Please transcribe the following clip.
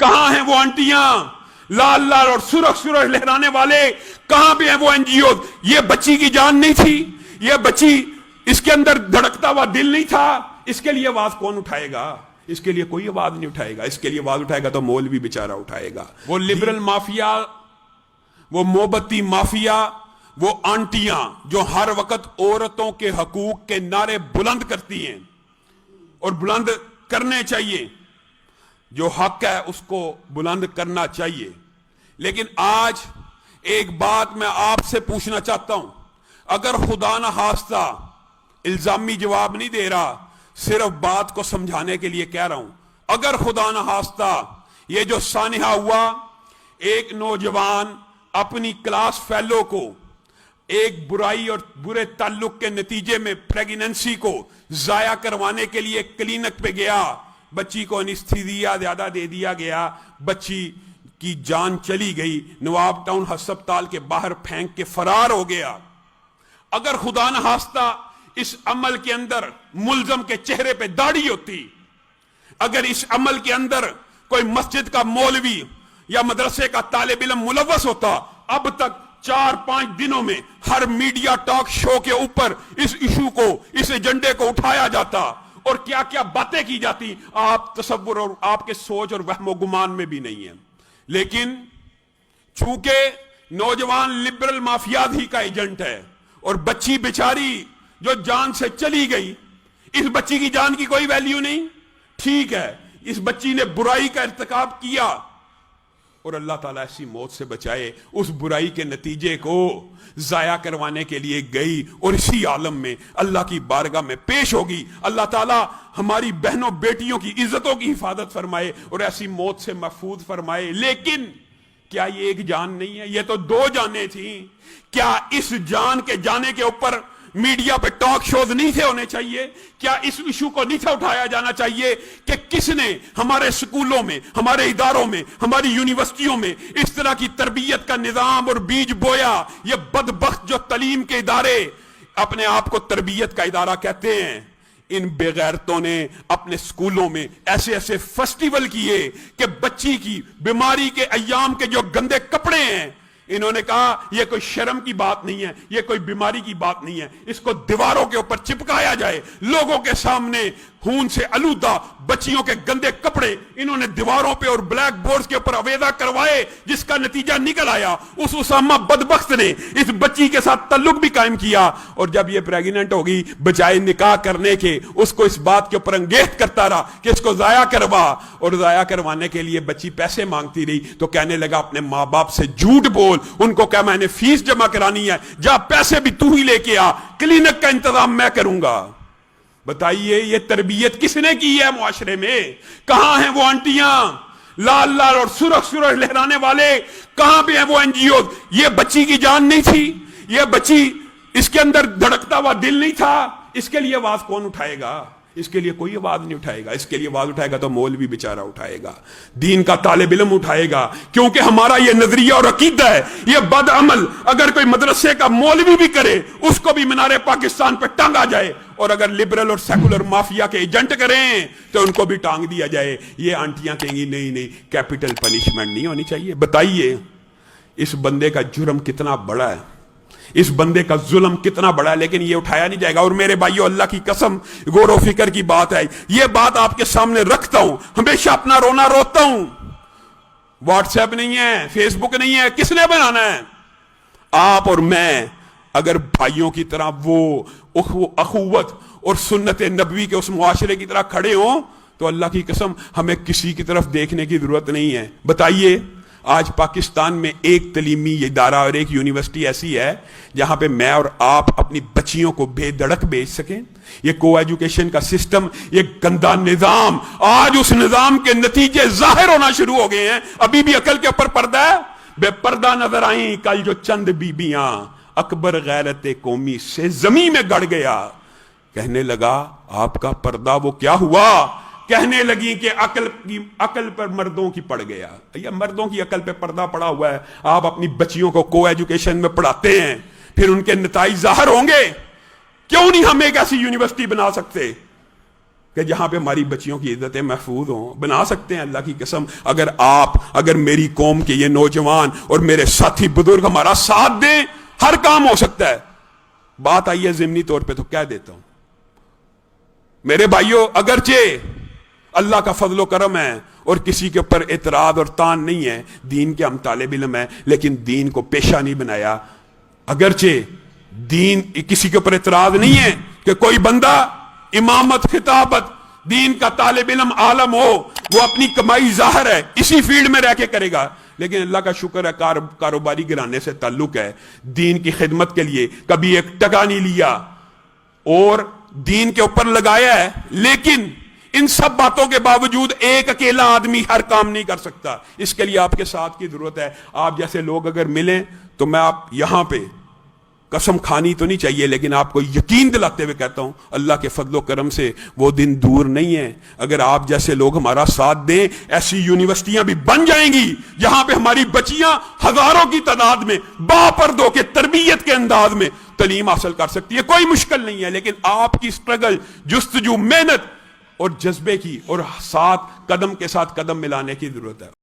کہاں ہیں وہ آنٹیاں لال لال اور سرخ سرخ لہرانے والے؟ کہاں پہ ہیں وہ NGOs؟ یہ بچی کی جان نہیں تھی؟ یہ بچی، اس کے اندر دھڑکتا ہوا دل نہیں تھا؟ اس کے لیے آواز کون اٹھائے گا؟ اس کے لیے کوئی آواز نہیں اٹھائے گا. اس کے لیے آواز اٹھائے گا تو مولوی بیچارہ اٹھائے گا. وہ لبرل مافیا، وہ موبتی مافیا، وہ آنٹیاں جو ہر وقت عورتوں کے حقوق کے نعرے بلند کرتی ہیں، اور بلند کرنے چاہیے. جو حق ہے اس کو بلند کرنا چاہیے. لیکن آج ایک بات میں آپ سے پوچھنا چاہتا ہوں، اگر خدا نہ خواستہ الزامی جواب نہیں دے رہا، صرف بات کو سمجھانے کے لیے کہہ رہا ہوں، اگر خدا نہ خواستہ یہ جو سانحہ ہوا، ایک نوجوان اپنی کلاس فیلو کو ایک برائی اور برے تعلق کے نتیجے میں پریگننسی کو ضائع کروانے کے لیے کلینک پہ گیا، بچی کو انستھیزیا زیادہ دے دیا گیا، بچی کی جان چلی گئی، نواب ٹاؤن ہسپتال کے باہر پھینک کے فرار ہو گیا. اگر خدا نہ خواستہ اس عمل کے اندر ملزم کے چہرے پہ داڑھی ہوتی، اگر اس عمل کے اندر کوئی مسجد کا مولوی یا مدرسے کا طالب علم ملوث ہوتا، اب تک 4-5 دنوں میں ہر میڈیا ٹاک شو کے اوپر اس ایشو کو، اس ایجنڈے کو اٹھایا جاتا، اور کیا کیا باتیں کی جاتی آپ تصور اور آپ کے سوچ اور وہم و گمان میں بھی نہیں ہے. لیکن چونکہ نوجوان لبرل مافیات ہی کا ایجنٹ ہے، اور بچی بیچاری جو جان سے چلی گئی، اس بچی کی جان کی کوئی ویلیو نہیں. ٹھیک ہے، اس بچی نے برائی کا ارتکاب کیا، اور اللہ تعالیٰ ایسی موت سے بچائے، اس برائی کے نتیجے کو ضائع کروانے کے لیے گئی، اور اسی عالم میں اللہ کی بارگاہ میں پیش ہوگی. اللہ تعالیٰ ہماری بہنوں بیٹیوں کی عزتوں کی حفاظت فرمائے اور ایسی موت سے محفوظ فرمائے. لیکن کیا یہ ایک جان نہیں ہے؟ یہ تو 2 جانیں تھیں. کیا اس جان کے جانے کے اوپر میڈیا پہ ٹاک شوز نہیں تھے ہونے چاہیے؟ کیا اس ایشو کو نہیں تھا اٹھایا جانا چاہیے کہ کس نے ہمارے سکولوں میں، ہمارے اداروں میں، ہماری یونیورسٹیوں میں اس طرح کی تربیت کا نظام اور بیج بویا؟ یہ بدبخت جو تعلیم کے ادارے اپنے آپ کو تربیت کا ادارہ کہتے ہیں، ان بے غیرتوں نے اپنے سکولوں میں ایسے ایسے فیسٹیول کیے کہ بچی کی بیماری کے ایام کے جو گندے کپڑے ہیں، انہوں نے کہا یہ کوئی شرم کی بات نہیں ہے، یہ کوئی بیماری کی بات نہیں ہے، اس کو دیواروں کے اوپر چپکایا جائے. لوگوں کے سامنے خون سے آلودہ بچیوں کے گندے کپڑے انہوں نے دیواروں پہ اور بلیک بورڈز کے اوپر آویزہ کروائے، جس کا نتیجہ نکل آیا اس اسامہ بدبخت نے اس بچی کے ساتھ تعلق بھی قائم کیا، اور جب یہ پریگننٹ ہوگی بجائے نکاح کرنے کے اس کو اس بات کے اوپر انگیخت کرتا رہا کہ اس کو ضائع کروا، اور ضائع کروانے کے لیے بچی پیسے مانگتی رہی تو کہنے لگا اپنے ماں باپ سے جھوٹ بول، ان کو کہا میں نے فیس جمع کرانی ہے، جا پیسے بھی تو ہی لے کے آ، کلینک کا انتظام میں کروں گا. بتائیے یہ تربیت کس نے کی ہے معاشرے میں؟ کہاں ہیں وہ آنٹیاں لال لال اور سرخ سرخ لہرانے والے؟ کہاں پہ ہیں وہ NGOs؟ یہ بچی کی جان نہیں تھی؟ یہ بچی، اس کے اندر دھڑکتا ہوا دل نہیں تھا؟ اس کے لیے آواز کون اٹھائے گا؟ اس کے لیے کوئی آواز نہیں اٹھائے گا. اس کے لیے آواز اٹھائے گا تو مولوی بیچارہ اٹھائے گا، دین کا طالب علم اٹھائے گا، کیونکہ ہمارا یہ نظریہ اور عقیدہ ہے. یہ بد عمل اگر کوئی مدرسے کا مولوی بھی کرے اس کو بھی مینار پاکستان پہ ٹانگا جائے، اور اگر لبرل اور سیکولر مافیا کے ایجنٹ کریں تو ان کو بھی ٹانگ دیا جائے. یہ آنٹیاں کہیں گی نہیں کیپٹل پنشمنٹ نہیں ہونی چاہیے. بتائیے اس بندے کا جرم کتنا بڑا ہے، اس بندے کا ظلم کتنا بڑا ہے، لیکن یہ اٹھایا نہیں جائے گا. اور میرے بھائیو، اللہ کی قسم غور و فکر کی بات ہے، یہ بات آپ کے سامنے رکھتا ہوں، ہمیشہ اپنا رونا روتا ہوں. واٹس ایپ نہیں ہے، فیس بک نہیں ہے، کس نے بنانا ہے؟ آپ اور میں. اگر بھائیوں کی طرح وہ اخوت اور سنت نبوی کے اس معاشرے کی طرح کھڑے ہوں تو اللہ کی قسم ہمیں کسی کی طرف دیکھنے کی ضرورت نہیں ہے. بتائیے آج پاکستان میں ایک تعلیمی ادارہ اور ایک یونیورسٹی ایسی ہے جہاں پہ میں اور آپ اپنی بچیوں کو بے دڑک بھیج سکیں؟ یہ کو ایجوکیشن کا سسٹم، یہ گندا نظام، آج اس نظام کے نتیجے ظاہر ہونا شروع ہو گئے ہیں. ابھی بھی عقل کے اوپر پردہ ہے. بے پردہ نظر آئیں کل جو چند بیبیاں، اکبر غیرت قومی سے زمین میں گڑ گیا. کہنے لگا آپ کا پردہ وہ کیا ہوا؟ کہنے لگی کہ عقل پر مردوں کی پڑ گیا. یہ مردوں کی عقل پہ پردہ پڑا ہوا ہے. آپ اپنی بچیوں کو کو ایجوکیشن میں پڑھاتے ہیں، پھر ان کے نتائج ظاہر ہوں گے. کیوں نہیں ہم ایک ایسی یونیورسٹی بنا سکتے کہ جہاں پہ ہماری بچیوں کی عزتیں محفوظ ہوں؟ بنا سکتے ہیں، اللہ کی قسم۔ اگر میری قوم کے یہ نوجوان اور میرے ساتھی بزرگ ہمارا ساتھ دیں، ہر کام ہو سکتا ہے۔ بات آئی ہے ضمنی طور پہ تو کہہ دیتا ہوں، میرے بھائیوں، اگرچہ اللہ کا فضل و کرم ہے اور کسی کے اوپر اعتراض اور تان نہیں ہے، دین کے ہم طالب علم ہیں، لیکن دین کو پیشہ نہیں بنایا۔ اگرچہ دین کسی کے اوپر اعتراض نہیں ہے کہ کوئی بندہ امامت، خطابت، دین کا طالب علم، عالم ہو، وہ اپنی کمائی ظاہر ہے اسی فیلڈ میں رہ کے کرے گا، لیکن اللہ کا شکر ہے کاروباری گھرانے سے تعلق ہے، دین کی خدمت کے لیے کبھی ایک ٹکا نہیں لیا اور دین کے اوپر لگایا ہے۔ لیکن ان سب باتوں کے باوجود ایک اکیلا آدمی ہر کام نہیں کر سکتا، اس کے لیے آپ کے ساتھ کی ضرورت ہے۔ آپ جیسے لوگ اگر ملیں تو میں آپ یہاں پہ قسم کھانی تو نہیں چاہیے، لیکن آپ کو یقین دلاتے ہوئے کہتا ہوں اللہ کے فضل و کرم سے وہ دن دور نہیں ہے۔ اگر آپ جیسے لوگ ہمارا ساتھ دیں، ایسی یونیورسٹیاں بھی بن جائیں گی جہاں پہ ہماری بچیاں ہزاروں کی تعداد میں باپردوں کے تربیت کے انداز میں تعلیم حاصل کر سکتی ہے، کوئی مشکل نہیں ہے۔ لیکن آپ کی سٹرگل، جستجو، محنت اور جذبے کی اور ساتھ قدم کے ساتھ قدم ملانے کی ضرورت ہے۔